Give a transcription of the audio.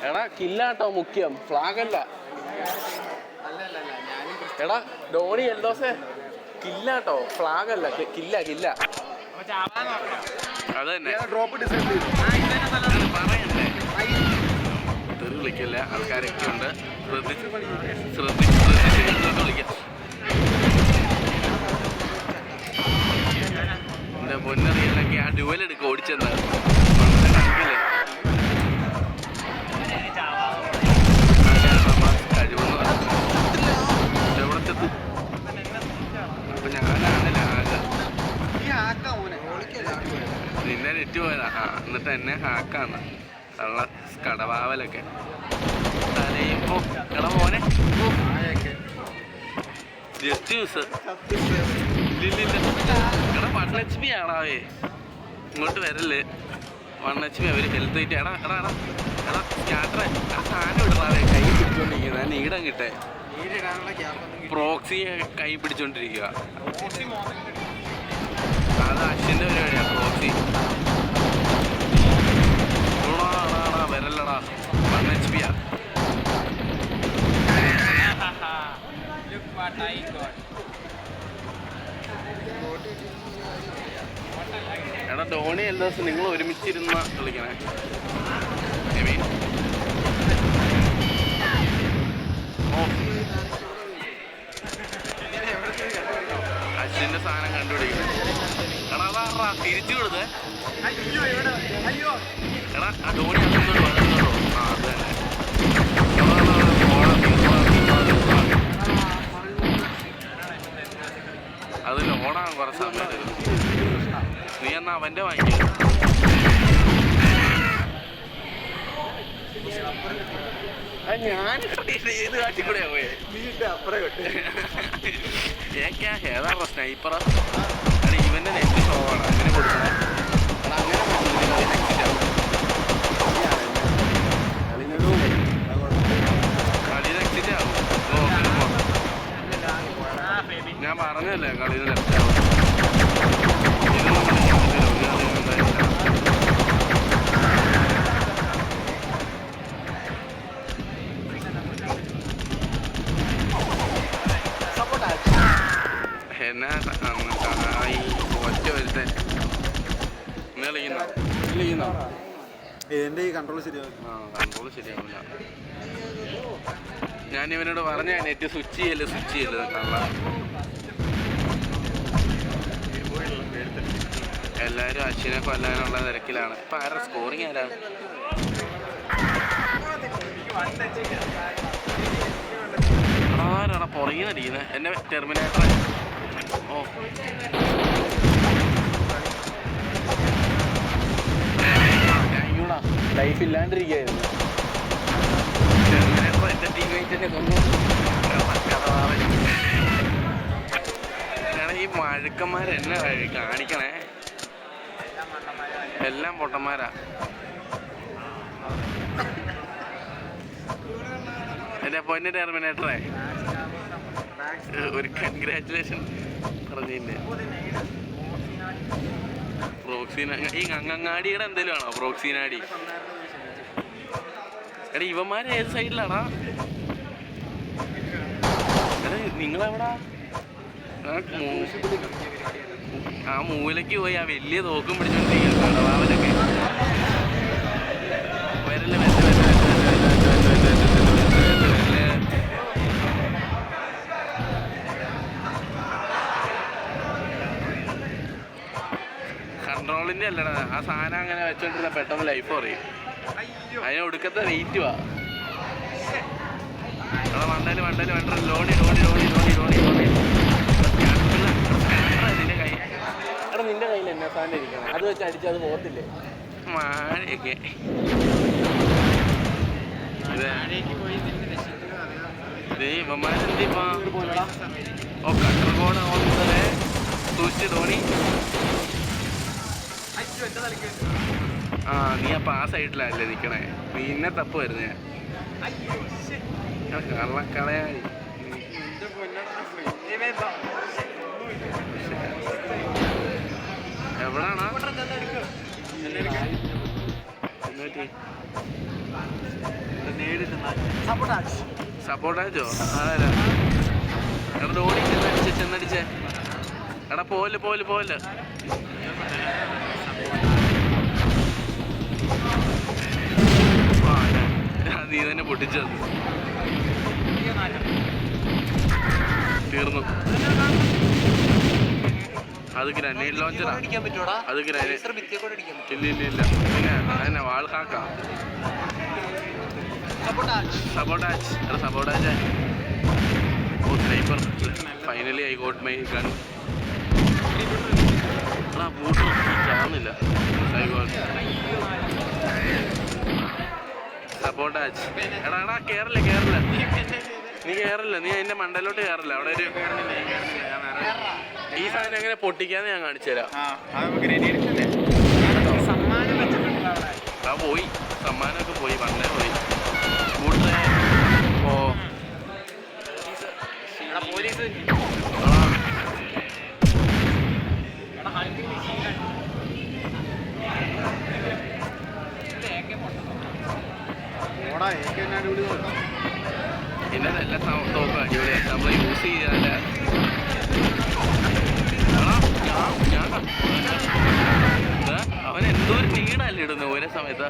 എടാ കില്ലാട്ടോ മുഖ്യം, ഫ്ലാഗ് അല്ല. എടാ ധോണി എൽദോസേ കില്ലാട്ടോ, ഫ്ലാഗ് അല്ല, കില്ല കില്ല. അത് തന്നെ തെറി വിളിക്കല്ല, ആൾക്കാരൊക്കെ ഉണ്ട്. ശ്രദ്ധിച്ച് വിളിക്കാം. എന്റെ പൊന്നറിയില്ലെങ്കിൽ ആ ഡ്യുവൽ എടുക്കുക ഓടിച്ചെന്ന് കഴിവില്ലേ. കഴിവെന്ന് എവിടെ ചെത്തും. അപ്പൊ ഞാനാണ് ലാഗ്. നിന്നെ നെറ്റ് പോയതാ. എന്നിട്ട് എന്നെ ഹാക്കാന്ന് ഉള്ള കടവാവലൊക്കെ തലയുമ്പോ. എടാ മോനെ ജസ്റ്റ് യൂസ്. എടാ 1 HP ആണാവേ, ഇങ്ങോട്ട് വരല്ലേ. 1 HP അവര് ഹെൽത്ത് ആയിട്ട്. എടാ എടാ എടാ എടാ സ്കാറ്ററെ ആ സാധനം ഇടാവേ, കൈ പിടിച്ചോണ്ടിരിക്കുന്നത്. നീടം കിട്ടേ പ്രോക്സിയെ കൈ പിടിച്ചോണ്ടിരിക്കുക. അത് അശ്വിന്റെ പരിപാടിയാ പ്രോക്സി. വരല്ലടാ 1 HP യാ. എടാ ധോണി എല്ലാ ദിവസം നിങ്ങൾ ഒരുമിച്ചിരുന്ന കളിക്കണേ. അശ്വിന്റെ സാധനം കണ്ടുപിടിക്കുന്നത്. എടാ അതാ തിരിച്ചു കൊടുത്തേ. എടാ ആ ധോണി അതെന്തോ അതെന്തോ. അത് തന്നെ അത് ലോണാണ് കുറെ സമയത്ത്. നീ എന്നാ അവന്റെ വാങ്ങിക്ക. ഞാൻ ഏത് കാട്ടിക്കൂടെയാ പോയേ. ഏതാ സ്നൈപ്പറാ. എടാ ഇവന്റെ നെറ്റ് ഷോവാണ്, അങ്ങനെ കൊടുക്കണേ. എടാ അങ്ങനെ കളി നെക്സ്റ്റ് ആവും. ഞാൻ പറഞ്ഞല്ലേ കളിയിൽ ലെഫ്റ്റ് ആവും. എന്നാ ഒറ്റ വരുത്തേ കളിക്കുന്നോ. എന്റെ ഈ കൺട്രോൾ ശരിയാവും. കൺട്രോൾ ശരിയാവില്ല. ഞാൻ ഇവനോട് പറഞ്ഞ നെറ്റ് സ്വിച്ച് ചെയ്യല്ലേ കള്ള. എല്ലാവരും അശ്വിനെ കൊല്ലാനുള്ള തിരക്കിലാണ്. ഇപ്പം ആരുടെ സ്കോറിങ് ആരാണ്? ആരാണ് പുറകിൽ നിന്ന് അടിക്കുന്നത്? എന്നെ ടെർമിനേറ്റർ. ഓ താങ്ക്യൂടാ, ലൈഫ് ഇല്ലാണ്ടിരിക്കുകയായിരുന്നു. ടെർമിനേറ്റർ എൻ്റെ ടീമേറ്റിനെ കൊന്നു. ഈ മഴുക്കന്മാരെന്നെ കാണിക്കണേ. എല്ലാം പൊട്ടന്മാരാ. എൻ്റെ പൊന്നെ ടെർമിനേറ്ററേ, ഒരു കൺഗ്രാറ്റുലേഷൻ പറഞ്ഞതിൻ്റെ. പ്രോക്സീന ഈ അങ്ങാടിയുടെ എന്തെങ്കിലും ആണോ പ്രോക്സീനാടി? എടാ ഇവന്മാർ ഏത് സൈഡിലാടാ? എടാ നിങ്ങളെവിടാ? ആ മൂലയ്ക്ക് പോയി ആ വലിയ തോക്കും പിടിച്ചോണ്ടിരിക്കുക കടവാവലൊക്കെ. വരല്ലേ കൺട്രോളിൻ്റെ അല്ലടാ ആ സാധനം. അങ്ങനെ വെച്ചോണ്ടിരുന്ന പെട്ടെന്ന് ലൈഫ് പറയും. അതിന് ഒടുക്കത്തെ വെയിറ്റുവാ. എടാ വണ്ടല് ലോണി നിന്റെ കൈ. എടാ നിന്റെ കയ്യിൽ എന്നാ സാധനം ഇരിക്കണം, അത് വെച്ച് അടിച്ചത് പോകത്തില്ലേ? മഴയൊക്കെ ഇവന്മാരെന്തിപ്പാ. ഓ കട്ടർകോട് ഓടുന്നതേ സൂക്ഷിച്ച് ധോണി. ആ നീ അപ്പം ആ സൈഡിലല്ലേ നിൽക്കണേ. പിന്നെ തപ്പ് വരുന്നേ കള്ളക്കളയായി. എവിടാണോ സപ്പോർട്ടാച്ചോ ആരാ എടാ ഓടി ചെന്നടിച്ചേ എടാ പോലെ നീ തന്നെ പൊട്ടിച്ചത് തീർന്നു. അത് ഗ്രനേഡ് ലോഞ്ചറാ. അത് ഗ്രനേഡ് ഇല്ല പിന്നെ അതന്നെ വാൾ ഹാക്കാം. സബോട്ടാച്ച് എടാ sabotage. Oh sniper. Finally I got my gun. എടാ ബൂട്ട് ചാവുന്നില്ല. സബോട്ടാച്ച്. എടാ കേറില്ല നീ കേറില്ല. നീ അതിന്റെ മണ്ടയിലോട്ട് കേറില്ല. അവിടെ ഒരു ഈ സാധനം എങ്ങനെ പൊട്ടിക്കാന്ന് ഞാൻ കാണിച്ചു തരാം. ആ പോയി സമ്മാനമൊക്കെ പോയി പണ്ടേ പോയി. ഓ പിന്നെ നല്ല തോക്ക അടിപൊളിയാ. നമ്മൾ യൂസ് ചെയ്യാല്ല. അവൻ എന്തോ ഒരു നീടല്ലേ ഇടുന്നത് ഒരേ സമയത്ത്.